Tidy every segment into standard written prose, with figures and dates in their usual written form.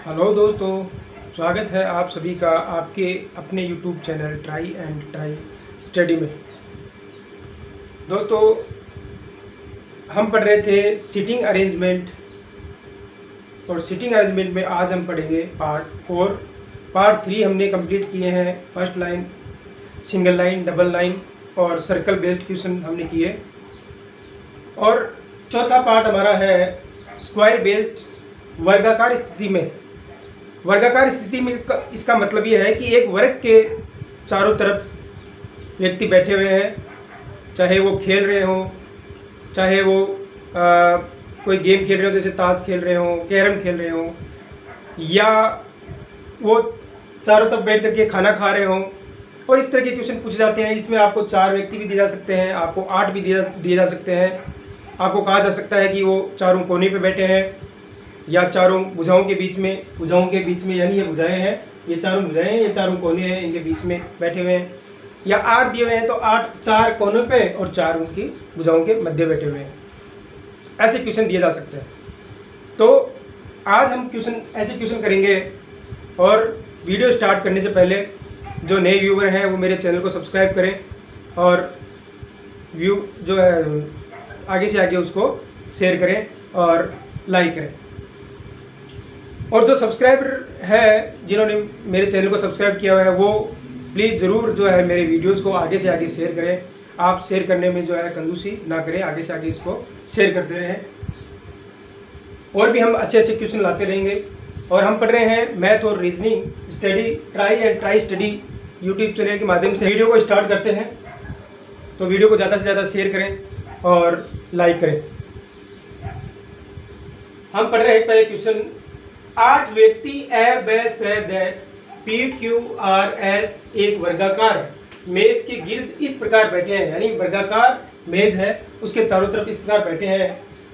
Hello दोस्तों, स्वागत है आप सभी का आपके अपने YouTube channel try and try study में। दोस्तों, हम पढ़ रहे थे सीटिंग अरेंजमेंट और सीटिंग अरेंजमेंट में आज हम पढ़ेंगे पार्ट 4। पार्ट 3 हमने कंप्लीट किए हैं। First line, single line, double line और सर्कल बेस्ड क्वेश्चन हमने किए। और चौथा पार्ट हमारा है स्क्वायर बेस्ड वर्गाकार स्थिति में। वर्गाकार स्थिति में इसका मतलब ये है कि एक वर्ग के चारों तरफ व्यक्ति बैठे हुए हैं, चाहे वो खेल रहे हों, चाहे वो कोई गेम खेल रहे हो, जैसे ताश खेल रहे हों, कैरम खेल रहे हों, या वो चारों तरफ बैठ करके खाना खा रहे हों। और इस तरह के क्वेश्चन पूछे जाते हैं। इसमें आपको 4 व्यक्ति भी दिए जा सकते हैं, आपको 8 भी दिए जा सकते हैं। आपको कहा जा सकता है कि वो चारों कोने पे बैठे हैं या चारों भुजाओं के बीच में, यानी ये भुजाएं हैं, ये चारों भुजाएं हैं, ये चारों कोने हैं, इनके बीच में बैठे हुए हैं। या 8 दिए हुए हैं तो 8 4 कोनों पे और 4 उनकी भुजाओं के मध्य बैठे हुए हैं। ऐसे क्वेश्चन दिए जा सकते हैं। तो आज हम ऐसे क्वेश्चन करेंगे। और वीडियो स्टार्ट करने से पहले जो नए व्यूवर हैं वो मेरे चैनल को सब्सक्राइब करें और व्यू जो है आगे से आगे उसको शेयर करें और लाइक करें। और जो सब्सक्राइबर है, जिन्होंने मेरे चैनल को सब्सक्राइब किया हुआ है, वो प्लीज़ ज़रूर जो है मेरे वीडियोस को आगे से आगे शेयर करें। आप शेयर करने में जो है कंजूसी ना करें, आगे से आगे इसको शेयर करते रहें। और भी हम अच्छे अच्छे क्वेश्चन लाते रहेंगे। और हम पढ़ रहे हैं मैथ और reasoning study try and try study YouTube channel के माध्यम से। वीडियो को स्टार्ट करते हैं। तो वीडियो को ज़्यादा से ज़्यादा शेयर करें और लाइक करें। हम पढ़ रहे हैं पहले क्वेश्चन। 8 व्यक्ति ए ब स the P Q R S एक वर्गाकार मेज के गिर्द इस प्रकार बैठे हैं। यानी वर्गाकार मेज है, उसके चारों तरफ इस प्रकार बैठे हैं।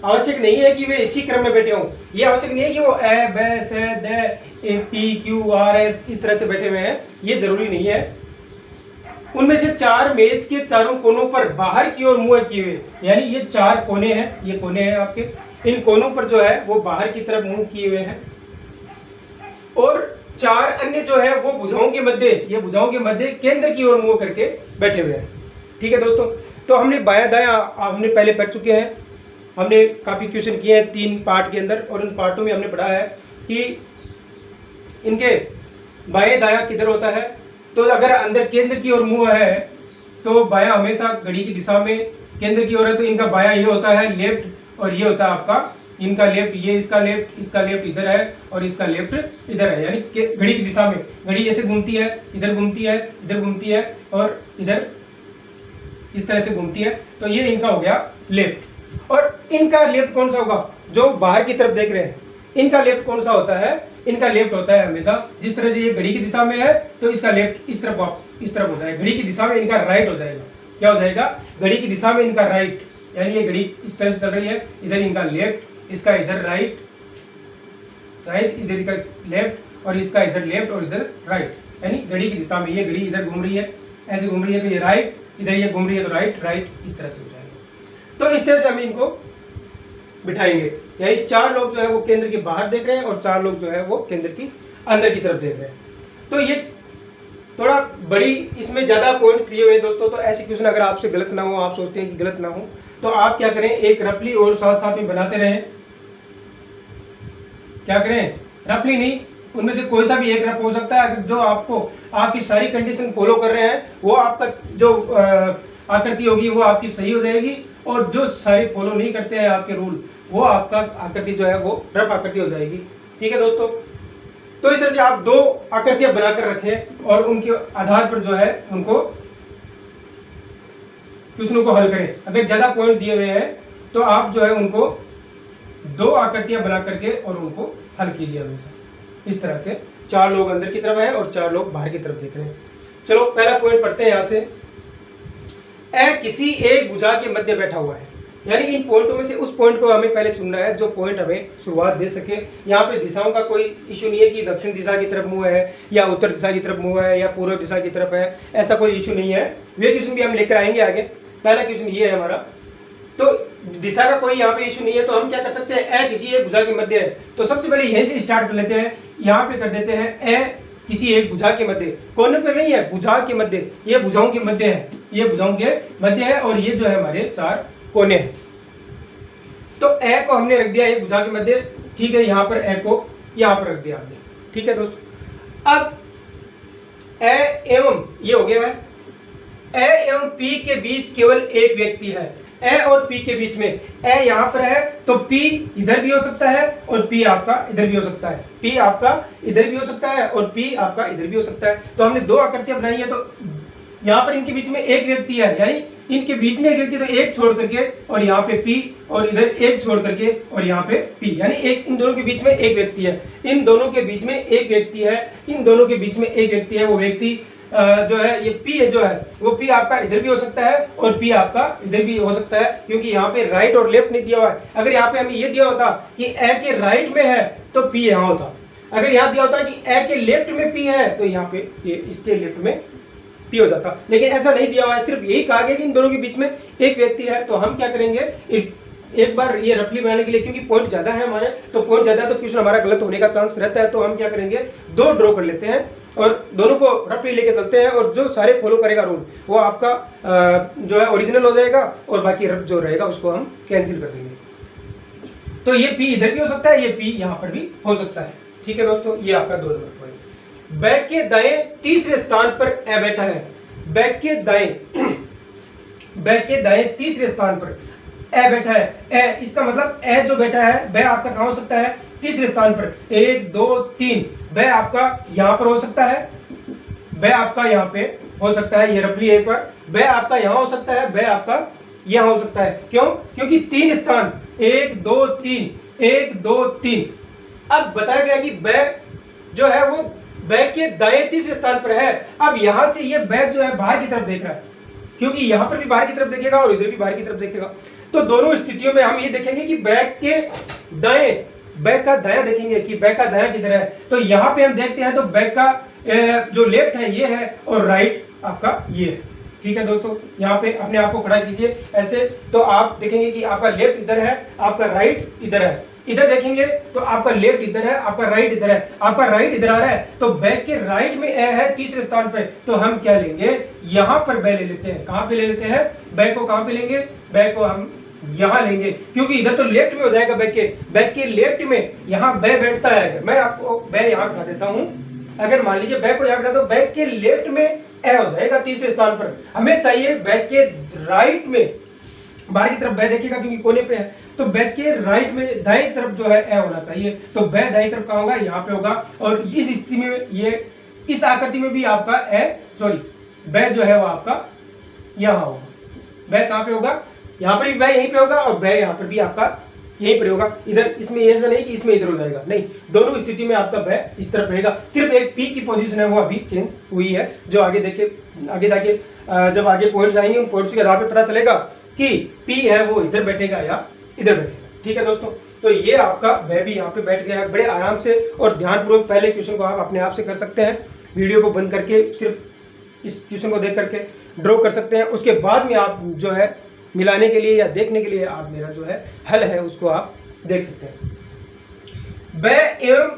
आवश्यक नहीं है कि वे इसी क्रम में बैठे हों। ये आवश्यक नहीं है कि वो ए ब स the P Q R S इस तरह से बैठे हुए हैं, ये जरूरी नहीं है। उनमें से 4 मेज के चारों कोनों पर बाहर की ओर मुंह किए हुए, यानी ये 4 कोने हैं, ये कोने हैं आपके, इन कोनों पर जो है वो बाहर की तरफ मुंह किए हुए हैं। और 4 अन्य जो है वो भुजाओं के मध्य केंद्र की ओर मुंह करके बैठे हुए हैं। ठीक है दोस्तों, तो हमने बायां दायां हमने पहले पढ़ चुके हैं। हमने काफ़ी क्वेश्चन किए हैं 3 पार्ट के अंदर। और उन पार्टों में हमने पढ़ा है कि इनके बाएं दायां किधर होता है। तो अगर अंदर केंद्र की ओर मुंह है तो बायां हमेशा घड़ी की दिशा में केंद्र की ओर है, तो इनका बायां ये होता है लेफ्ट, और ये होता है आपका इनका लेफ्ट। ये इसका लेफ्ट इधर है और इसका लेफ्ट इधर है। यानी घड़ी की दिशा में घड़ी ऐसे घूमती है, इधर घूमती है, इधर घूमती है और इधर इस तरह से घूमती है। तो ये इनका हो गया लेफ्ट। और इनका लेफ्ट कौन सा होगा? जो बाहर की तरफ देख रहे हैं, इनका लेफ्ट कौन सा होता है? इनका लेफ्ट होता है हमेशा, जिस तरह से ये घड़ी की दिशा में है तो इसका लेफ्ट इस तरफ हो जाएगा। घड़ी की दिशा में इनका राइट हो जाएगा। क्या हो जाएगा? घड़ी की दिशा में इनका राइट, यानी ये घड़ी इस तरह से चल रही है, इधर इनका लेफ्ट, इसका इधर राइट, इधर का लेफ्ट, और इसका इधर लेफ्ट और इधर राइट। यानी घड़ी की दिशा में ये घड़ी इधर घूम रही है, ऐसे घूम रही है, तो ये राइट, इधर ये घूम रही है तो राइट, इस तरह से हो जाएगा। तो इस तरह से हम इनको बिठाएंगे। यानी 4 लोग जो है वो केंद्र के बाहर देख रहे हैं और 4 लोग जो है वो केंद्र की अंदर की तरफ देख रहे हैं। तो ये थोड़ा बड़ी, इसमें ज़्यादा पॉइंट्स दिए हुए हैं दोस्तों। तो ऐसे क्वेश्चन अगर आपसे गलत ना हो, आप सोचते हैं कि गलत ना हो, तो आप क्या करें, एक रफली और साथ साथ में बनाते रहें। क्या करें? रफली नहीं, उनमें से कोई सा भी एक रफ हो सकता है। अगर जो आपको आपकी सारी कंडीशन फॉलो कर रहे हैं, वो आपका जो आकृति होगी वो आपकी सही हो जाएगी। और जो सारे फॉलो नहीं करते हैं आपके रूल, वो आपका आकृति जो है वो रफ आकृति हो जाएगी। ठीक है दोस्तों, तो इस तरह से आप 2 आकृतियां बनाकर रखें और उनके आधार पर जो है उनको क्वेश्चनों को हल करें। अगर ज़्यादा पॉइंट दिए हुए हैं तो आप जो है उनको 2 आकृतियां बना करके और उनको हल कीजिए हमेशा। इस तरह से 4 लोग अंदर की तरफ है और 4 लोग बाहर की तरफ देख रहे हैं। चलो पहला पॉइंट पढ़ते हैं यहाँ से। ए किसी एक भुजा के मध्य बैठा हुआ है। यानी इन पॉइंटों में से उस पॉइंट को हमें पहले चुनना है जो पॉइंट हमें शुरुआत दे सके। यहाँ पे दिशाओं का कोई इशू नहीं है कि दक्षिण दिशा की तरफ मुंह है या उत्तर दिशा की तरफ मुंह है या पूर्व दिशा की तरफ है, ऐसा कोई इशू नहीं है। वे क्वेश्चन भी हम लेकर आएंगे आगे। पहला क्वेश्चन ये है हमारा। तो दिशा का कोई यहाँ पे इशू नहीं है, तो हम क्या कर सकते हैं, ए किसी एक भुजा के मध्य है। तो सबसे पहले यहीं से स्टार्ट कर लेते हैं, यहाँ पे कर देते हैं ए किसी एक भुजा के मध्य, कोने पे नहीं है, भुजा के मध्य, ये भुजाओं के मध्य है, ये भुजाओं के मध्य है, और ये जो है हमारे 4 कोने हैं। तो ए को हमने रख दिया एक भुजा के मध्य, ठीक है, यहाँ पर ए को यहाँ पर रख दिया हमने, ठीक है दोस्तों। अब ए एवं ये हो गया है, ए एवं पी के बीच केवल एक व्यक्ति है, ए और पी के बीच में, ए यहाँ पर है तो पी इधर भी हो सकता है और पी आपका इधर भी हो सकता है, पी आपका इधर भी हो सकता है और पी आपका इधर भी हो सकता है। तो हमने 2 आकृतियां बनाई है, तो यहाँ पर इनके बीच में एक व्यक्ति है, यानी इनके बीच में एक व्यक्ति, तो एक छोड़ करके और यहाँ पे पी, और इधर एक छोड़ करके और यहाँ पे पी, यानी एक, इन दोनों के बीच में एक व्यक्ति है, इन दोनों के बीच में एक व्यक्ति है, इन दोनों के बीच में एक व्यक्ति है। वो व्यक्ति जो है ये पी है, जो है वो पी आपका इधर भी हो सकता है और पी आपका इधर भी हो सकता है, क्योंकि यहाँ पे राइट और लेफ्ट नहीं दिया हुआ है। अगर यहाँ पे हमें ये दिया होता कि ए के राइट में है तो पी यहाँ होता, अगर यहाँ दिया होता कि ए के लेफ्ट में पी है तो यहाँ पे ये इसके लेफ्ट में पी हो जाता, लेकिन ऐसा नहीं दिया हुआ है, सिर्फ यही कहा गया कि इन दोनों के बीच में एक व्यक्ति है। तो हम क्या करेंगे, एक बार ये रफली बनाने के लिए, क्योंकि पॉइंट ज्यादा है हमारे, तो पॉइंट ज्यादा है तो क्वेश्चन हमारा गलत होने का चांस रहता है, तो हम क्या करेंगे, 2 ड्रॉ कर लेते हैं और दोनों को रफली लेके चलते हैं, और जो सारे फॉलो करेगा रूल वो आपका जो है ओरिजिनल हो जाएगा, और बाकी रफ जो रहेगा उसको हम कैंसिल कर देंगे। तो ये पी इधर भी हो सकता है, ये पी यहाँ पर भी हो सकता है, ठीक है दोस्तों। ये आपका 2 नंबर पॉइंट। बैक के दाएं तीसरे स्थान पर ए बैठा है, बैक के दाएं तीसरे स्थान पर ए बैठा है, ए इसका मतलब ए जो बैठा है वह आपका कहाँ हो सकता है, तीसरे स्थान पर, 1 2 3, वह आपका यहाँ पर हो सकता है, वह आपका यहाँ पे हो सकता है, ये रफली एक पर, वह आपका यहाँ हो सकता है, वह आपका यहाँ हो सकता है। क्यों? क्योंकि 3 स्थान, 1 2 3, 1 2 3। अब बताया गया कि वह जो है वो बैक के दाएं तीसरे स्थान पर है। अब यहां से ये बैक जो है बाहर की तरफ देख रहा है, क्योंकि यहां पर भी बाहर की तरफ देखेगा और इधर भी बाहर की तरफ देखेगा। तो दोनों स्थितियों में हम ये देखेंगे कि बैक के दाएं, बैक का दायां देखेंगे कि बैक का दायां किधर है। तो यहाँ पे हम देखते हैं तो बैक का जो लेफ्ट है ये है और राइट आपका ये है, ठीक है दोस्तों। यहाँ पे अपने आप को खड़ा कीजिए ऐसे, तो आप देखेंगे कि आपका लेफ्ट इधर है, आपका राइट इधर है। इधर देखेंगे तो आपका लेफ्ट इधर है, आपका राइट इधर है, आपका राइट इधर आ रहा है, तो बैक के राइट में ए है तीसरे स्थान पे, तो हम क्या लेंगे, यहाँ पर बै ले लेते हैं। कहाँ पे ले लेते हैं, बैक को कहाँ पे लेंगे, बैक को हम यहाँ लेंगे, क्योंकि इधर तो लेफ्ट में हो जाएगा बैक के लेफ्ट में यहाँ बै बैठता है। अगर मैं आपको बै यहाँ बता देता हूँ, अगर मान लीजिए बैक को यहाँ बैठा तो बैक के लेफ्ट में ए हो जाएगा तीसरे स्थान पर। हमें चाहिए बैक के राइट में, बाहर की तरफ बै देखेगा क्योंकि कोने पे है, तो बैक के राइट में दाईं तरफ जो है ए होना चाहिए, तो बै दाईं तरफ कहाँ होगा, यहाँ पे होगा। और इस स्थिति में ये इस आकृति में भी आपका बै जो है वो आपका यहाँ होगा। बै कहाँ पे होगा, यहाँ पर भी बै यहीं पे होगा और बै यहाँ पर भी आपका यहीं पर होगा। इधर इसमें ऐसा नहीं कि इसमें इधर हो जाएगा, नहीं, दोनों स्थिति में आपका बै इस तरफ रहेगा। सिर्फ एक पी की पोजीशन है वो अभी चेंज हुई है, जो आगे देखे, आगे जाके जब आगे पॉइंट्स आएंगे उन पॉइंट्स के आधार पर पता चलेगा कि पी है वो इधर बैठेगा या इधर बैठेगा, ठीक है दोस्तों। तो ये आपका बै भी यहाँ पे बैठ गया है। बड़े आराम से और ध्यानपूर्वक पहले क्वेश्चन को आप अपने आप से कर सकते हैं, वीडियो को बंद करके सिर्फ इस क्वेश्चन को देख करके ड्रॉ कर सकते हैं। उसके बाद में आप जो है मिलाने के लिए या देखने के लिए आप मेरा जो है हल है उसको आप देख सकते हैं। बै एवं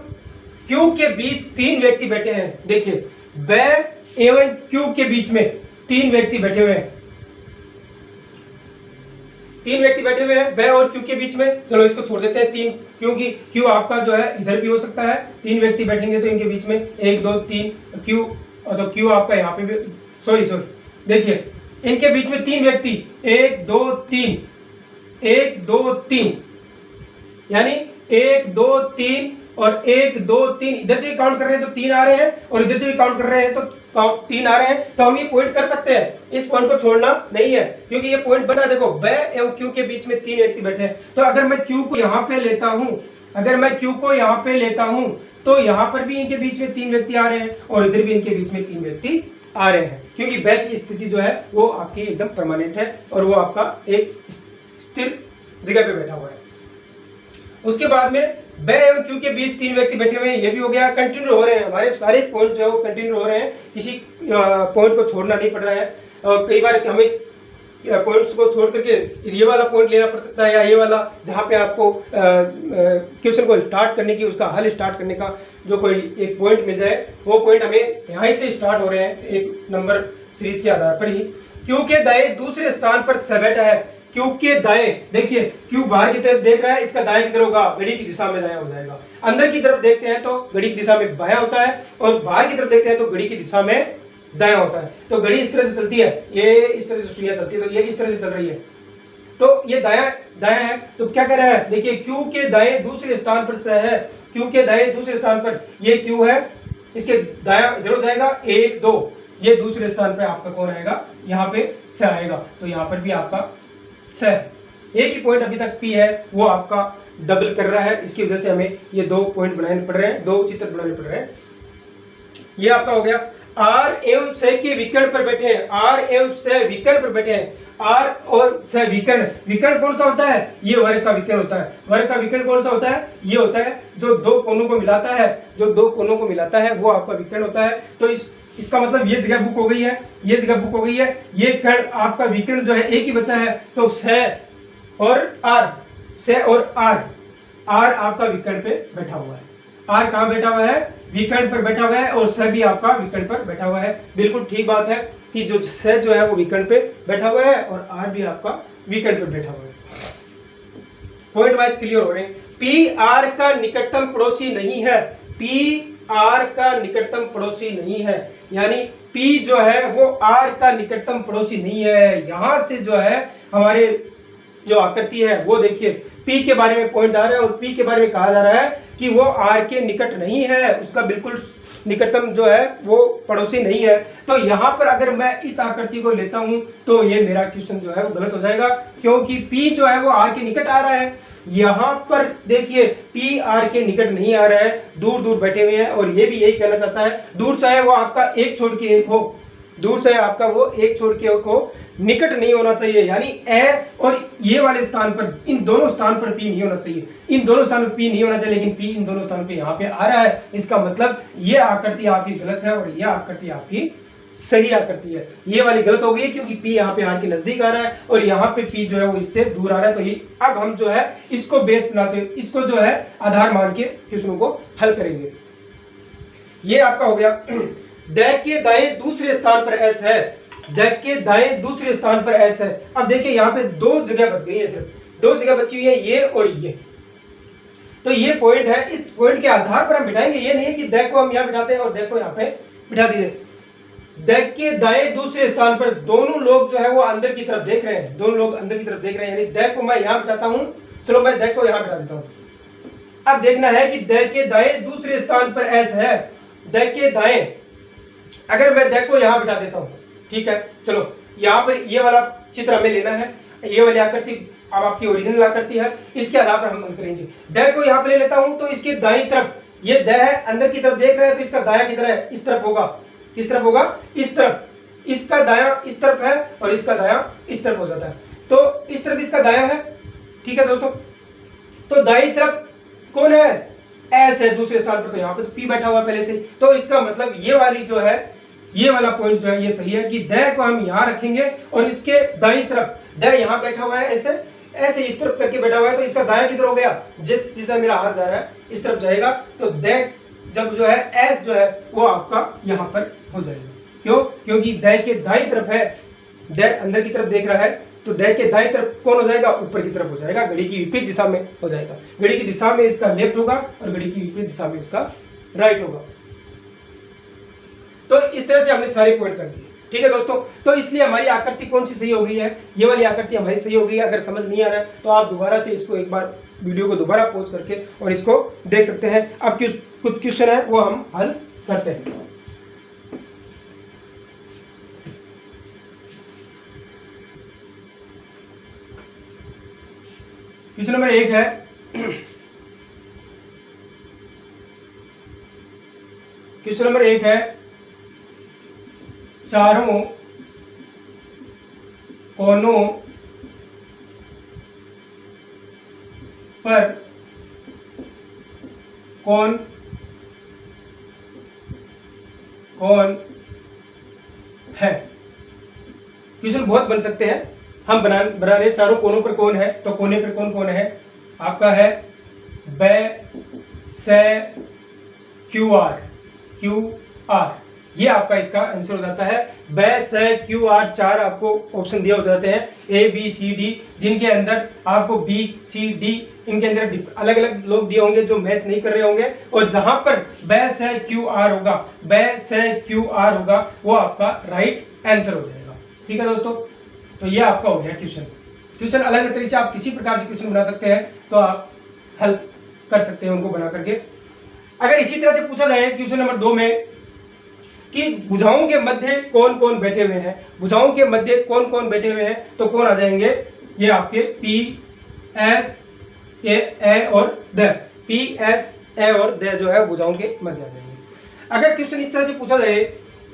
क्यू के बीच 3 व्यक्ति बैठे हैं। देखिए बै एवं क्यू के बीच में 3 व्यक्ति बैठे हुए हैं, 3 व्यक्ति बैठे हुए हैं बै और क्यू के बीच में। चलो इसको छोड़ देते हैं 3, क्योंकि क्यू आपका जो है इधर भी हो सकता है। 3 व्यक्ति बैठेंगे तो इनके बीच में 1 2 3 क्यू, तो क्यू आपका यहाँ पे भी, सॉरी देखिए इनके बीच में 3 व्यक्ति, 1 2 3, 1 2 3, यानी 1 2 3 और 1 2 3। इधर से भी काउंट कर रहे हैं तो 3 आ रहे हैं और इधर से भी काउंट कर रहे हैं तो 3 आ रहे हैं। तो हम ये पॉइंट कर सकते हैं, इस पॉइंट को छोड़ना नहीं है, क्योंकि ये पॉइंट बना, देखो बै एवं क्यू के बीच में 3 व्यक्ति बैठे हैं। तो अगर मैं क्यू को यहाँ पे लेता हूँ, अगर मैं क्यू को यहाँ पे लेता हूँ तो यहाँ पर भी इनके बीच में 3 व्यक्ति आ रहे हैं और इधर भी इनके बीच में 3 व्यक्ति आ रहे हैं, क्योंकि बै की स्थिति जो है वो आपकी एकदम परमानेंट है और वो आपका एक स्थिर जगह पे बैठा हुआ है। उसके बाद में बै एवं क्यू के बीच 3 व्यक्ति बैठे हुए हैं, ये भी हो गया। कंटिन्यू हो रहे हैं, हमारे सारे पॉइंट जो है वो कंटिन्यू हो रहे हैं, किसी पॉइंट को छोड़ना नहीं पड़ रहा है। और कई बार हमें पॉइंट्स को छोड़ करके ये वाला पॉइंट लेना पड़ सकता है, या ये वाला जहाँ पे आपको क्वेश्चन को स्टार्ट करने की, उसका हल स्टार्ट करने का जो कोई एक पॉइंट मिल जाए, वो पॉइंट हमें यहाँ से स्टार्ट हो रहे हैं एक नंबर सीरीज के आधार पर ही। क्यू के दाएं दूसरे स्थान पर स बैठा है। क्यू के दाएं, देखिए क्यू बाहर की तरफ देख रहा है, इसका दाएं की तरफ होगा, घड़ी की दिशा में दायां हो जाएगा। अंदर की तरफ देखते हैं तो घड़ी की दिशा में बायां होता है, और बाहर की तरफ देखते हैं तो घड़ी की दिशा में दायां होता है। तो घड़ी इस तरह से चलती है, ये इस तरह से सुइयां चलती है, तो ये इस तरह से चल रही है, तो ये दायां दायां है। तो क्या कह रहा है, देखिए क्यू के दाएं दूसरे स्थान पर स है। क्यू के दाएं दूसरे स्थान पर ये क्यू है, इसके दायां इधर हो जाएगा 1 2, ये दूसरे स्थान पे आपका कौन आएगा, यहाँ पे स आएगा। तो यहाँ पर भी आपका स है। एक ही पॉइंट अभी तक पी है, वो आपका डबल कर रहा है, इसकी वजह से हमें ये 2 पॉइंट बनाने पड़ रहे हैं, 2 चित्र बनाने पड़ रहे हैं। ये आपका हो गया। आर एवं स के विकर्ण पर बैठे हैं, आर एवं स विकर्ण पर बैठे हैं। आर और स विकर्ण, विकर्ण कौन सा होता है, ये वर्ग का विकर्ण होता है। वर्ग का विकर्ण कौन सा होता है, ये होता है जो 2 कोनों को मिलाता है, जो 2 कोनों को मिलाता है वो आपका विकर्ण होता है। तो इसका मतलब ये जगह बुक हो गई है, ये जगह बुक हो गई है। ये कर्ण आपका विकर्ण जो है एक ही बचा है, तो स और आर, स और आर आपका विकर्ण पे बैठा हुआ है। आर कहाँ बैठा हुआ है, विकर्ण पर बैठा हुआ है, और स भी आपका विकर्ण पर बैठा हुआ है। बिल्कुल ठीक बात है कि जो स जो है वो विकर्ण पे बैठा हुआ है, और आर भी आपका विकर्ण पे बैठा हुआ है। पॉइंट वाइज क्लियर हो रहे हैं। पी आर का निकटतम पड़ोसी नहीं है, पी आर का निकटतम पड़ोसी नहीं है, यानी पी जो है वो आर का निकटतम पड़ोसी नहीं है। यहां से जो है हमारे जो आकृति है वो देखिए, पी के बारे में पॉइंट आ रहा है, और पी के बारे में कहा जा रहा है कि वो आर के निकट नहीं है, उसका बिल्कुल निकटतम जो है वो पड़ोसी नहीं है। तो यहाँ पर अगर मैं इस आकृति को लेता हूँ तो ये मेरा क्वेश्चन जो है वो गलत हो जाएगा, क्योंकि पी जो है वो आर के निकट आ रहा है। यहाँ पर देखिए पी आर के निकट नहीं आ रहा है, दूर दूर बैठे हुए हैं, और ये भी यही कहना चाहता है, दूर चाहे वो आपका एक छोड़ के एक हो, दूर चाहे आपका वो एक छोड़ के एक हो, निकट नहीं होना चाहिए। यानी ए और ये वाले स्थान पर, इन दोनों स्थान पर पी नहीं होना चाहिए, इन दोनों स्थानों पर पी नहीं होना चाहिए, लेकिन पी इन दोनों स्थानों पे यहाँ पे आ रहा है। इसका मतलब ये आकृति आपकी गलत है और ये आकृति आपकी सही आकृति है। ये वाली गलत हो गई है क्योंकि पी यहाँ पे आर के नजदीक आ रहा है, और यहाँ पे पी जो है वो इससे दूर आ रहा है। तो ये अब हम जो है इसको बेस चलाते हुए, इसको जो है आधार मान के क्वेश्चनों को हल करेंगे। ये आपका हो गया। द के दाएं दूसरे स्थान पर एस है, द के दाएं दूसरे स्थान पर एस है। अब देखिए यहाँ पे 2 जगह बच गई है, सिर्फ 2 जगह बची हुई है, ये और ये। तो ये पॉइंट है, इस पॉइंट के आधार पर हम बिठाएंगे। ये नहीं है कि द को हम यहाँ बिठाते हैं और द को यहाँ पे बिठा दीजिए। द के दाएं दूसरे स्थान पर दोनों लोग जो है वो अंदर की तरफ देख रहे हैं, दोनों लोग अंदर की तरफ देख रहे हैं, यानी द को मैं यहाँ बिठाता हूँ। चलो मैं द को यहाँ बिठा देता हूँ। अब देखना है कि द के दाएं दूसरे स्थान पर एस है, द के दाएं, अगर मैं द को यहाँ बिठा देता हूँ, ठीक है। चलो यहाँ पर ये वाला चित्र हमें लेना है, ये वाली आकृति अब आपकी ओरिजिनल आकृति है, इसके आधार पर हम हल करेंगे। द को यहाँ पे ले लेता हूँ, तो इसके दाईं तरफ ये द है, अंदर की तरफ देख रहा है, तो इसका दाया किधर है, इस तरफ होगा। किस तरफ होगा, इस तरफ। इसका दाया इस तरफ है और इसका दाया इस तरफ हो जाता है, तो इस तरफ इसका दाया है, ठीक है दोस्तों। तो दाईं तरफ कौन है, एस है दूसरे स्थान पर, तो यहाँ पे तो पी बैठा हुआ पहले से। तो इसका मतलब ये वाली जो है, ये वाला पॉइंट जो है ये सही है कि द को हम यहाँ रखेंगे और इसके दाईं तरफ द यहाँ बैठा हुआ है, ऐसे ऐसे इस तरफ करके बैठा हुआ है, तो इसका दाया किधर हो गया, जिस दिशा मेरा हाथ जा रहा है इस तरफ जाएगा। तो द जब जो है एस जो है वो आपका यहाँ पर हो जाएगा। क्यों, क्योंकि द के दाईं तरफ है, द अंदर की तरफ देख रहा है, तो द के दाईं तरफ कौन हो जाएगा, ऊपर की तरफ हो जाएगा, घड़ी की विपरीत दिशा में हो जाएगा। घड़ी की दिशा में इसका लेफ्ट होगा और घड़ी की विपरीत दिशा में इसका राइट होगा। तो इस तरह से हमने सारे पॉइंट कर दिए, ठीक है दोस्तों। तो इसलिए हमारी आकृति कौन सी सही हो गई है, ये वाली आकृति हमारी सही हो गई है। अगर समझ नहीं आ रहा है तो आप दोबारा से इसको एक बार वीडियो को दोबारा पॉज करके और इसको देख सकते हैं। अब कुछ क्वेश्चन है वो हम हल करते हैं। क्वेश्चन नंबर 1 है, क्वेश्चन नंबर 1 है, चारों कोनों पर कौन कौन है। क्वेश्चन बहुत बन सकते हैं, हम बना रहे हैं, चारों कोनों पर कौन है, तो कोने पर कौन कौन है, आपका है ब से क्यू आर, ये आपका इसका आंसर हो जाता है। ब से क्यू आर, 4 आपको ऑप्शन दिए हो जाते हैं ए बी सी डी, जिनके अंदर आपको बी सी डी इनके अंदर अलग अलग लोग दिए होंगे जो मैच नहीं कर रहे होंगे, और जहां पर ब से क्यू आर होगा, वो आपका राइट आंसर हो जाएगा। ठीक है दोस्तों, तो ये आपका हो गया क्वेश्चन। अलग अलग तरीके से आप किसी प्रकार से क्वेश्चन बना सकते हैं, तो आप हल कर सकते हैं उनको बना करके। अगर इसी तरह से पूछा जाए क्वेश्चन नंबर 2 में कि भुजाओं के मध्य कौन कौन बैठे हुए हैं, तो कौन आ जाएंगे, ये आपके पी एस ए और द, पी एस ए और द जो है भुजाओं के मध्य आ जाएंगे। अगर क्वेश्चन इस तरह से पूछा जाए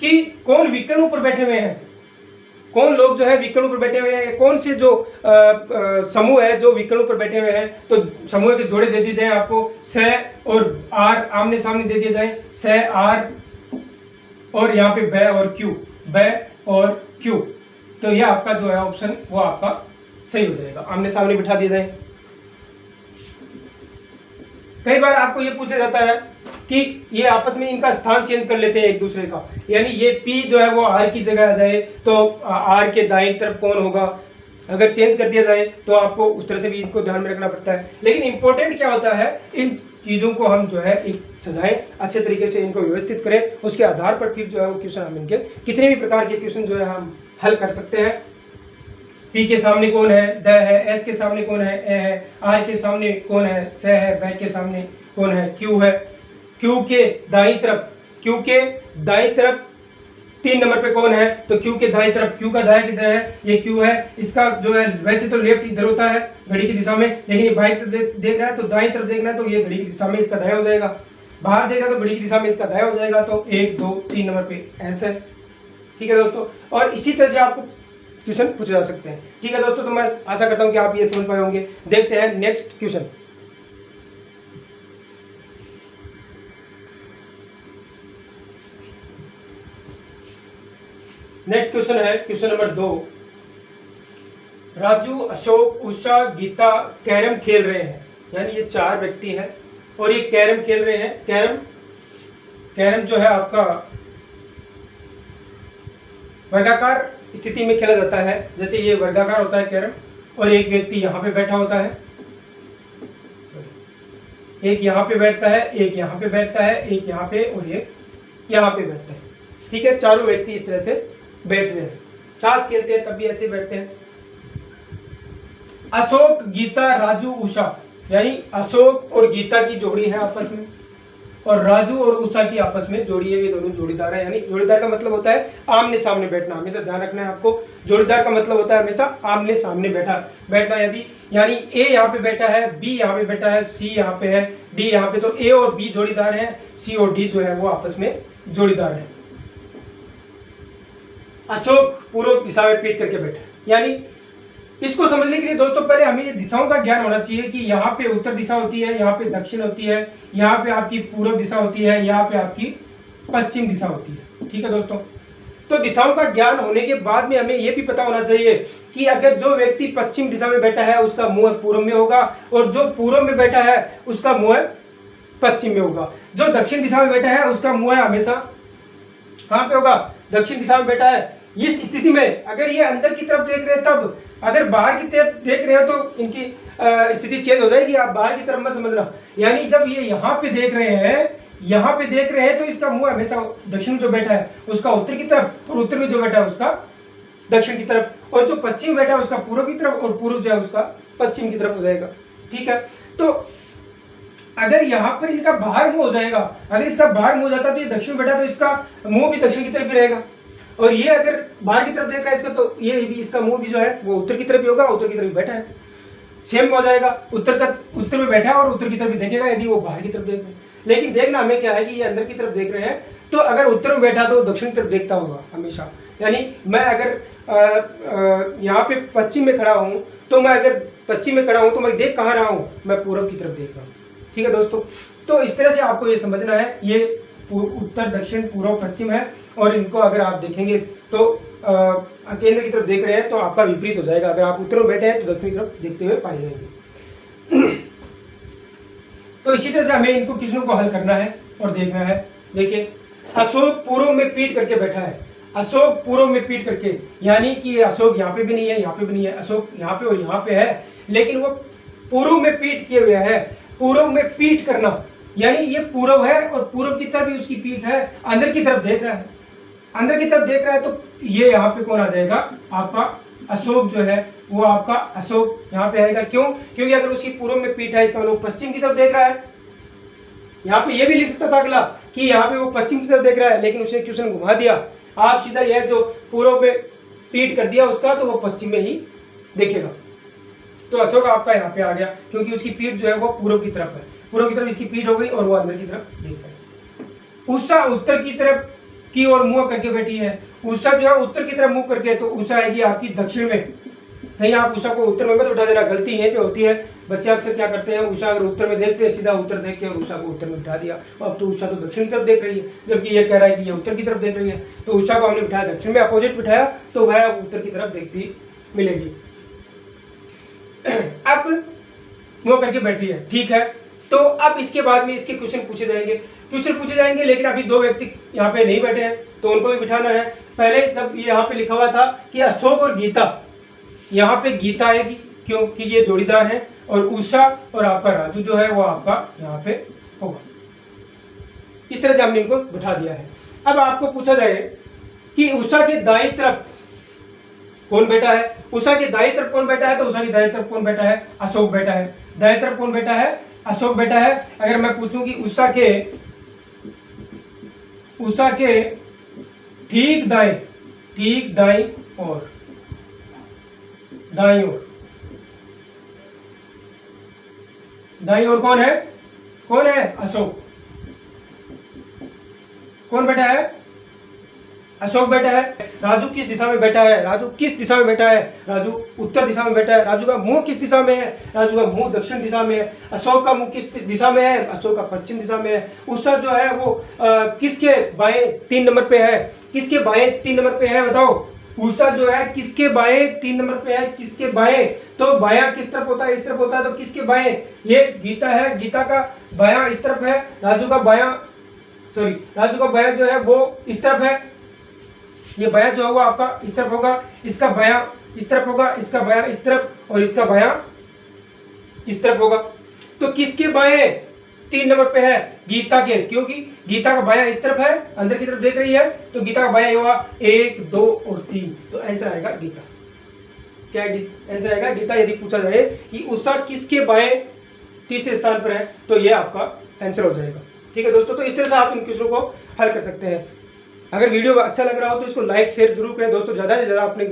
कि कौन विकर्णों पर बैठे हुए हैं, कौन लोग जो है विकर्णों पर बैठे हुए हैं, कौन से जो समूह है जो विकर्णों पर बैठे हुए हैं, तो समूह के जोड़े दे दिए जाए आपको, स और आर आमने सामने दे दिए जाए, स आर और यहाँ पे ब और क्यू, तो ये आपका जो है ऑप्शन वो आपका सही हो जाएगा, आमने सामने बिठा दिए जाए। कई बार आपको ये पूछा जाता है कि ये आपस में इनका स्थान चेंज कर लेते हैं एक दूसरे का, यानी ये P जो है वो R की जगह आ जाए तो R के दाईं तरफ कौन होगा, अगर चेंज कर दिया जाए तो आपको उस तरह से भी इनको ध्यान में रखना पड़ता है। लेकिन इंपॉर्टेंट क्या होता है, इन चीज़ों को हम जो है एक सजाएं, अच्छे तरीके से इनको व्यवस्थित करें, उसके आधार पर फिर जो है वो क्वेश्चन हम इनके कितने भी प्रकार के क्वेश्चन जो है हम हल कर सकते हैं। P के सामने कौन है, द है, S के सामने कौन है, ए है, R के सामने कौन है, स है, ब के सामने कौन है, Q है, Q के दाईं तरफ 3 नंबर पे कौन है, तो Q के दाईं तरफ, Q का दायां किधर है, ये Q है, इसका जो है वैसे तो लेफ्ट इधर होता है घड़ी की दिशा में, लेकिन ये बाईं तरफ देख रहा है तो दाईं तरफ देखना है, तो ये घड़ी की दिशा में इसका दायां हो जाएगा, बाहर देख रहा है तो घड़ी की दिशा में इसका दायां हो जाएगा, तो 1 2 3 नंबर पे ऐसे है। ठीक है दोस्तों, और इसी तरह से आपको क्वेश्चन पूछे जा सकते हैं। ठीक है दोस्तों, तो मैं आशा करता हूं कि आप ये समझ पाए होंगे। देखते हैं नेक्स्ट क्वेश्चन। नेक्स्ट क्वेश्चन है question number 2। Raju, Ashok, Usha, Gita carrom खेल रहे हैं, यानी ये 4 व्यक्ति हैं और ये कैरम खेल रहे हैं। कैरम जो है आपका वर्गाकार स्थिति में खेला जाता है, जैसे ये वर्गाकार होता है कैरम, और एक व्यक्ति यहाँ पे बैठा होता है, एक यहाँ पे बैठता है, एक यहाँ पे बैठता है, एक यहाँ पे और एक यहाँ पे बैठता है। ठीक है, चारों व्यक्ति इस तरह से बैठते हैं, ताश खेलते हैं तब भी ऐसे बैठते हैं। अशोक, गीता, राजू, उषा, यानी अशोक और गीता की जोड़ी है आपस में, और राजू और उषा की आपस में जोड़ी है, ये दोनों जोड़ीदार है। यानी जोड़ीदार का मतलब होता है आमने सामने बैठना, हमेशा ध्यान रखना है आपको। जोड़ीदार का मतलब होता है हमेशा आमने सामने बैठना। यदि यानी ए यहाँ पे बैठा है, बी यहाँ पे बैठा है, सी यहाँ पे है, डी यहाँ पे, तो ए और बी जोड़ीदार है, सी और डी जो है वो आपस में जोड़ीदार है। अशोक पूर्व दिशा में पीठ करके बैठा, यानी इसको समझने के लिए दोस्तों पहले हमें ये दिशाओं का ज्ञान होना चाहिए कि यहाँ पे उत्तर दिशा होती है, यहाँ पे दक्षिण होती है, यहाँ पे आपकी पूर्व दिशा होती है, यहाँ पे आपकी पश्चिम दिशा होती है। ठीक है दोस्तों, तो दिशाओं का ज्ञान होने के बाद में हमें ये भी पता होना चाहिए कि अगर जो व्यक्ति पश्चिम दिशा में बैठा है उसका मुंह पूर्व में होगा, और जो पूर्व में बैठा है उसका मुंह पश्चिम में होगा। जो दक्षिण दिशा में बैठा है उसका मुंह हमेशा कहाँ पे होगा, दक्षिण दिशा में बैठा है। इस स्थिति में अगर ये अंदर की तरफ देख रहे हैं तब, अगर बाहर की तरफ देख रहे हो तो इनकी स्थिति चेंज हो जाएगी। आप बाहर की तरफ मत समझना, यानी जब ये यहाँ पे देख रहे हैं तो इसका मुंह हमेशा दक्षिण में जो बैठा है उसका उत्तर की तरफ, और उत्तर में जो बैठा है उसका दक्षिण की तरफ, और जो पश्चिम बैठा है उसका पूर्व की तरफ, और पूर्व जो है उसका पश्चिम की तरफ हो जाएगा। ठीक है, तो अगर यहाँ पर इनका बाहर मुंह हो जाएगा, अगर इसका बाहर मुंह हो जाता तो ये दक्षिण में बैठा तो इसका मुंह भी दक्षिण की तरफ ही रहेगा, और ये अगर बाहर की तरफ देख रहा है इसका, तो ये भी इसका मुंह भी जो है वो उत्तर की तरफ ही होगा, उत्तर की तरफ बैठा है, सेम हो जाएगा। उत्तर में बैठा है और उत्तर की तरफ भी देखेगा यदि वो बाहर की तरफ देख रहे हैं। लेकिन देखना हमें क्या है कि ये अंदर की तरफ देख रहे हैं, तो अगर उत्तर में बैठा तो दक्षिण की तरफ देखता होगा हमेशा। यानी मैं अगर यहाँ पे पश्चिम में खड़ा हूँ, तो मैं अगर पश्चिम में खड़ा हूँ तो मैं देख कहाँ रहा हूँ, मैं पूर्व की तरफ देख रहा हूँ। ठीक है दोस्तों, तो इस तरह से आपको ये समझना है, ये उत्तर दक्षिण पूर्व पश्चिम है, और इनको अगर आप देखेंगे तो केंद्र की तरफ देख रहे हैं तो आपका विपरीत हो जाएगा। अगर आप उत्तर में बैठे हैं तो दक्षिण की तरफ देखते हुए पाए जाएंगे। तो इसी तरह से हमें इनको क्वेश्चनों को हल करना है और देखना है। देखिए, अशोक पूर्व में पीठ करके बैठा है। अशोक पूर्व में पीठ करके, यानी कि अशोक यहाँ पे भी नहीं है, यहाँ पे भी नहीं है, अशोक यहाँ पे और यहाँ पे है, लेकिन वो पूर्व में पीठ किए हुए है। पूर्व में पीठ करना यानी ये पूर्व है और पूर्व की तरफ ही उसकी पीठ है, अंदर की तरफ देख रहा है, अंदर की तरफ देख रहा है, तो ये यहाँ पे कौन आ जाएगा, आपका अशोक जो है वो आपका अशोक यहाँ पे आएगा। क्यों? क्योंकि अगर उसकी पूर्व में पीठ है, इसका मतलब पश्चिम की तरफ देख रहा है। यहाँ पे ये भी लिख सकता था अगला कि यहाँ पे वो पश्चिम की तरफ देख रहा है, लेकिन उसने क्वेश्चन घुमा दिया। आप सीधा यह जो पूर्व में पीठ कर दिया उसका, तो वो पश्चिम में ही देखेगा। तो अशोक आपका यहाँ पे आ गया, क्योंकि उसकी पीठ जो है वो पूर्व की तरफ है, पूर्व की तरफ इसकी पीठ हो गई और वो अंदर की तरफ देख रहा है। उषा उत्तर की तरफ की ओर मुंह करके बैठी है। उषा जो है उत्तर की तरफ मुंह करके, तो उषा आएगी आपकी दक्षिण में। कहीं आप उषा को उत्तर में मत उठा देना, गलती यहीं पे होती है। बच्चे अक्सर क्या करते हैं, उषा अगर उत्तर में देखते हैं, सीधा उत्तर देख के और उषा को उत्तर में बिठा दिया। अब तो उषा तो दक्षिण की तरफ देख रही है, जबकि ये कह रहा है कि ये उत्तर की तरफ देख रही है। तो उषा को हमने बिठाया दक्षिण में, अपोजिट बिठाया, तो वह उत्तर की तरफ देखती मिलेगी। अब वो करके बैठी है, ठीक है। तो अब इसके बाद में इसके क्वेश्चन पूछे जाएंगे, लेकिन अभी दो व्यक्ति यहाँ पे नहीं बैठे हैं, तो उनको भी बिठाना है। पहले जब ये यहाँ पे लिखा हुआ था कि अशोक और गीता, यहाँ पे गीता आएगी क्योंकि ये जोड़ीदार है, और उषा और आपका राजू जो है वो आपका यहाँ पे होगा। इस तरह से हमने इनको बिठा दिया है। अब आपको पूछा जाए कि उषा के दाईं तरफ कौन बैठा है। उषा के दाईं तरफ कौन बैठा है, तो उषा की दाईं तरफ कौन बैठा है, अशोक बैठा है। दाईं तरफ कौन बैठा है, अशोक बैठा है। अगर मैं पूछूं कि उषा के ठीक दाईं और दाईं ओर कौन है, अशोक। कौन बैठा है, अशोक बैठा है। राजू किस दिशा में बैठा है, राजू उत्तर दिशा में बैठा है। राजू का मुंह किस दिशा में है, राजू का मुंह दक्षिण दिशा में है। अशोक का मुंह किस दिशा में है, अशोक का पश्चिम दिशा में है। उषा जो है वो किसके बाएं 3 नंबर पे है, किसके बाएं 3 नंबर पे है, बताओ। उषा जो है किसके बाएं 3 नंबर पे है, किसके बाएं, तो बायां किस तरफ होता है, इस तरफ होता है, तो किसके बाएं, ये गीता है, गीता का बायां इस तरफ है, राजू का बायां जो है वो इस तरफ है। ये बायां जो होगा आपका इस तरफ होगा, इसका बायां इस तरफ होगा, इसका बायां इस तरफ और इसका बायां इस तरफ होगा। तो किसके बाएं 3 नंबर पे है, गीता के, क्योंकि गीता का बायां इस तरफ है, अंदर की तरफ देख रही है, तो गीता का बायां होगा 1, 2 और 3, तो आंसर आएगा गीता। क्या आंसर आएगा, गीता। यदि पूछा जाए कि उषा किसके बाएं तीसरे स्थान पर है, तो ये आपका आंसर हो जाएगा। ठीक है दोस्तों, तो इस तरह से आप इन क्वेश्चनों को हल कर सकते हैं। अगर वीडियो अच्छा लग रहा हो तो इसको लाइक शेयर जरूर करें दोस्तों। ज़्यादा से ज़्यादा अपने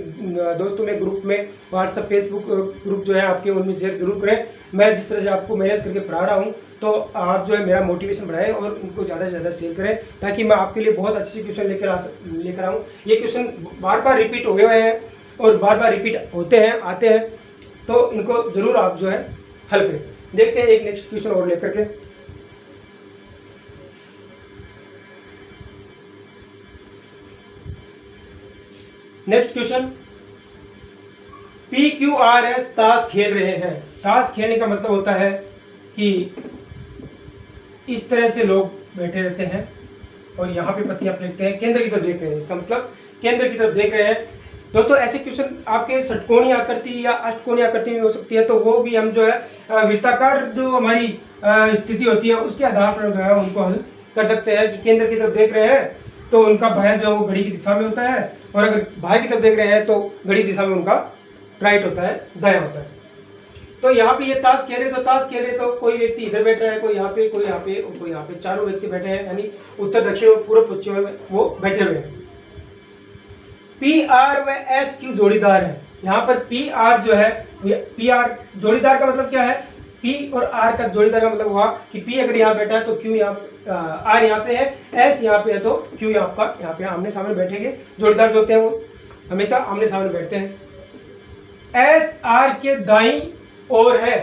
दोस्तों में, ग्रुप में, व्हाट्सएप फेसबुक ग्रुप जो है आपके, उनमें शेयर जरूर करें। मैं जिस तरह से आपको मेहनत करके पढ़ा रहा हूँ, तो आप जो है मेरा मोटिवेशन बढ़ाएं और इनको ज़्यादा से ज़्यादा शेयर करें, ताकि मैं आपके लिए बहुत अच्छे क्वेश्चन लेकर आऊँ। ये क्वेश्चन बार बार रिपीट हुए हैं और बार बार रिपीट होते हैं, आते हैं, तो इनको ज़रूर आप जो है हल करें। देखते हैं एक नेक्स्ट क्वेश्चन और लेकर के। नेक्स्ट क्वेश्चन, PQRS ताश खेल रहे हैं। ताश खेलने का मतलब होता है कि इस तरह से लोग बैठे रहते हैं और यहाँ पे पत्तियां फेंकते हैं, केंद्र की तरफ देख रहे हैं। इसका मतलब केंद्र की तरफ देख रहे हैं। दोस्तों ऐसे क्वेश्चन आपके षटकोणीय आकृति या अष्टकोणीय आकृति में हो सकती है, तो वो भी हम जो है वृत्ताकार जो हमारी स्थिति होती है उसके आधार पर जो है उनको हल कर सकते हैं। कि केंद्र की तरफ देख रहे हैं तो उनका बायां जो है वो घड़ी की दिशा में होता है, और अगर बाएं की तरफ देख रहे हैं तो घड़ी दिशा में उनका राइट होता है, दायां होता है। तो यहाँ पे ये ताश खेल रहे तो कोई व्यक्ति इधर बैठ रहा है, कोई यहाँ पे, कोई यहाँ पे और कोई यहाँ पे, चारों व्यक्ति बैठे हैं, यानी उत्तर दक्षिण और पूर्व पश्चिम में वो बैठे हुए हैं। PR व SQ जोड़ीदार है। यहाँ पर PR जो है, PR जोड़ीदार का मतलब क्या है, P और R का जोड़ीदार का मतलब हुआ कि P अगर यहाँ बैठा है तो Q यहाँ, R यहाँ पे है, S यहाँ पे है तो Q आपका यहाँ पे आमने सामने बैठेंगे। जोड़ीदार जो होते हैं वो हमेशा आमने सामने बैठते हैं। S R के दाईं ओर है,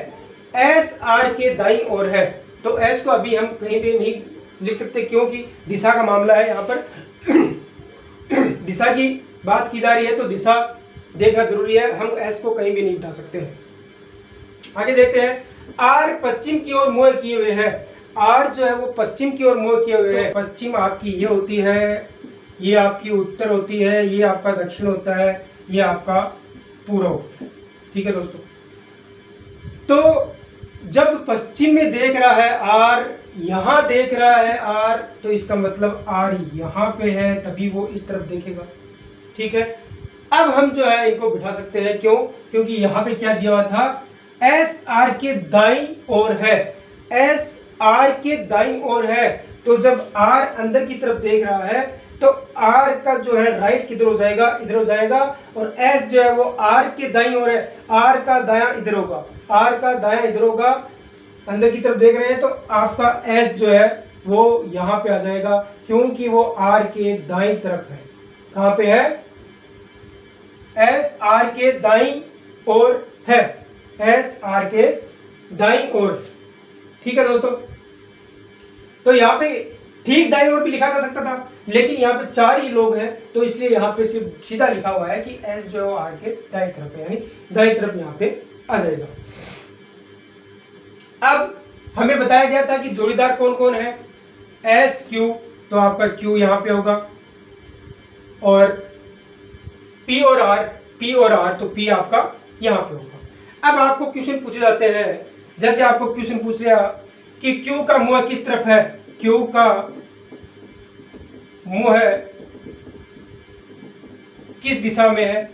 S R के दाईं ओर है, तो S को अभी हम कहीं भी नहीं लिख सकते, क्योंकि दिशा का मामला है। यहाँ पर दिशा की बात की जा रही है तो दिशा देखना जरूरी है, हम एस को कहीं भी नहीं बिठा सकते हैं। आगे देखते हैं, आर पश्चिम की ओर मुंह किए हुए है। आर जो है वो पश्चिम की ओर मुंह किए हुए है। पश्चिम आपकी ये होती है, ये आपकी उत्तर होती है, ये आपका दक्षिण होता है, ये आपका पूर्व होता है। ठीक है दोस्तों, तो जब पश्चिम में देख रहा है आर, यहां देख रहा है आर, तो इसका मतलब आर यहां पे है, तभी वो इस तरफ देखेगा। ठीक है, अब हम जो है इनको बिठा सकते हैं, क्यों? क्योंकि यहाँ पे क्या दिया हुआ था, एस आर के दाईं ओर है, एस आर के दाईं ओर है। तो जब आर अंदर की तरफ देख रहा है तो आर का जो है राइट किधर हो जाएगा, इधर हो जाएगा, और एस जो है वो आर के दाईं ओर है, आर का दायां इधर होगा, आर का दायां इधर होगा। अंदर की तरफ देख रहे हैं तो आपका एस जो है वो यहाँ पे आ जाएगा, क्योंकि वो आर के दाईं तरफ है। कहाँ पे है? एस आर के दाईं ओर है, एस आर के दाईं ओर। ठीक है दोस्तों, तो यहाँ पे ठीक दाईं ओर भी लिखा जा सकता था, लेकिन यहाँ पे 4 ही लोग हैं, तो इसलिए यहाँ पे सिर्फ सीधा लिखा हुआ है कि एस जो है आर के दाईं तरफ है, यानी दाईं तरफ यहाँ पे आ जाएगा। अब हमें बताया गया था कि जोड़ीदार कौन कौन है, एस क्यू, तो आपका क्यू यहाँ पे होगा, और पी और आर, तो पी आपका यहाँ पे होगा। अब आपको क्वेश्चन पूछे जाते हैं, जैसे आपको क्वेश्चन पूछ लिया कि क्यू का मुंह किस तरफ है, क्यू का मुंह किस दिशा में है।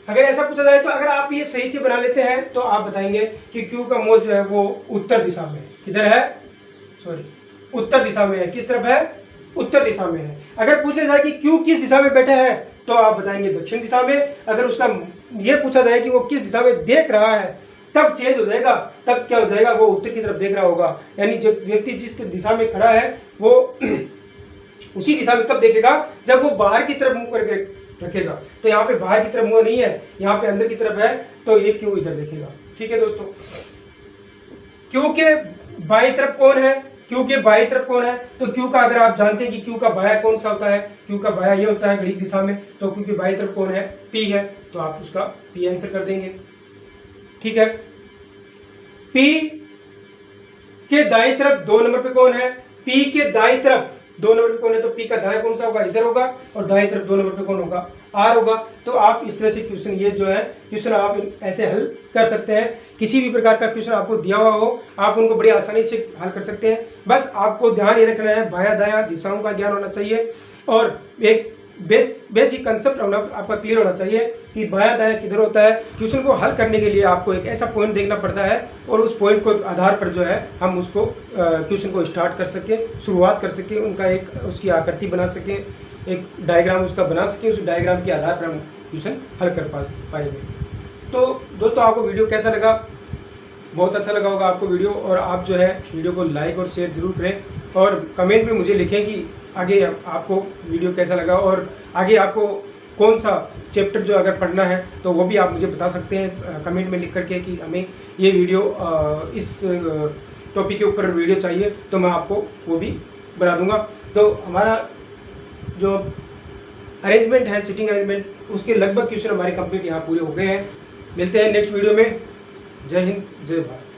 अगर ऐसा पूछा जाए तो अगर आप ये सही से बना लेते हैं तो आप बताएंगे कि क्यू का मुंह जो है वो उत्तर दिशा में है। किधर है? सॉरी, उत्तर दिशा में है। किस तरफ है? उत्तर दिशा में है। अगर पूछ लिया जाए कि क्यू किस दिशा में बैठे हैं तो आप बताएंगे दक्षिण दिशा में। अगर उसका ये पूछा जाए कि वो किस दिशा में देख रहा है, तब चेंज हो जाएगा, तब क्या हो जाएगा, वो उत्तर की तरफ देख रहा होगा। यानी जब व्यक्ति जिस दिशा में खड़ा है वो उसी दिशा में कब देखेगा, जब वो बाहर की तरफ मुंह करके रखेगा। तो यहाँ पे बाहर की तरफ मुंह नहीं है, यहाँ पे अंदर की तरफ है, तो ये क्यू इधर देखेगा। ठीक है दोस्तों, क्यू के बाईं तरफ कौन है, क्यू के बाईं तरफ कौन है, तो क्यू का अगर आप जानते हैं कि क्यू का बायां कौन सा होता है, क्यू का बायां ये होता है घड़ी दिशा में, तो क्यू के बाईं तरफ कौन है, पी है, तो आप उसका पी आंसर कर देंगे। ठीक है, पी के दाईं तरफ 2 नंबर पे कौन है, पी के दाईं तरफ 2 नंबर पे कौन है, तो पी का दायां कौन सा होगा, इधर होगा, और दाईं तरफ 2 नंबर पे कौन होगा, आर होगा। तो आप इस तरह से क्वेश्चन, ये जो है क्वेश्चन आप ऐसे हल कर सकते हैं। किसी भी प्रकार का क्वेश्चन आपको दिया हुआ हो, आप उनको बड़ी आसानी से हल कर सकते हैं। बस आपको ध्यान ये रखना है, बायां दायां दिशाओं का ज्ञान होना चाहिए, और एक बेसिक कंसेप्ट होना आपका क्लियर होना चाहिए कि बायां दायां किधर होता है। क्वेश्चन को हल करने के लिए आपको एक ऐसा पॉइंट देखना पड़ता है, और उस पॉइंट को आधार पर जो है हम उसको क्वेश्चन को स्टार्ट कर सकें, शुरुआत कर सकें, उनका एक उसकी आकृति बना सकें, एक डायग्राम उसका बना सकें, उस डायग्राम के आधार पर हम क्वेश्चन हल कर पाएंगे। तो दोस्तों, आपको वीडियो कैसा लगा? बहुत अच्छा लगा होगा आपको वीडियो, और आप जो है वीडियो को लाइक और शेयर जरूर करें, और कमेंट में मुझे लिखें कि आगे आपको वीडियो कैसा लगा, और आगे आपको कौन सा चैप्टर जो अगर पढ़ना है तो वो भी आप मुझे बता सकते हैं कमेंट में लिख करके कि हमें ये वीडियो इस टॉपिक के ऊपर वीडियो चाहिए, तो मैं आपको वो भी बना दूंगा। तो हमारा जो अरेंजमेंट है, सिटिंग अरेंजमेंट, उसके लगभग क्वेश्चन हमारे कंप्लीट यहाँ पूरे हो गए हैं। मिलते हैं नेक्स्ट वीडियो में। जय हिंद, जय भारत।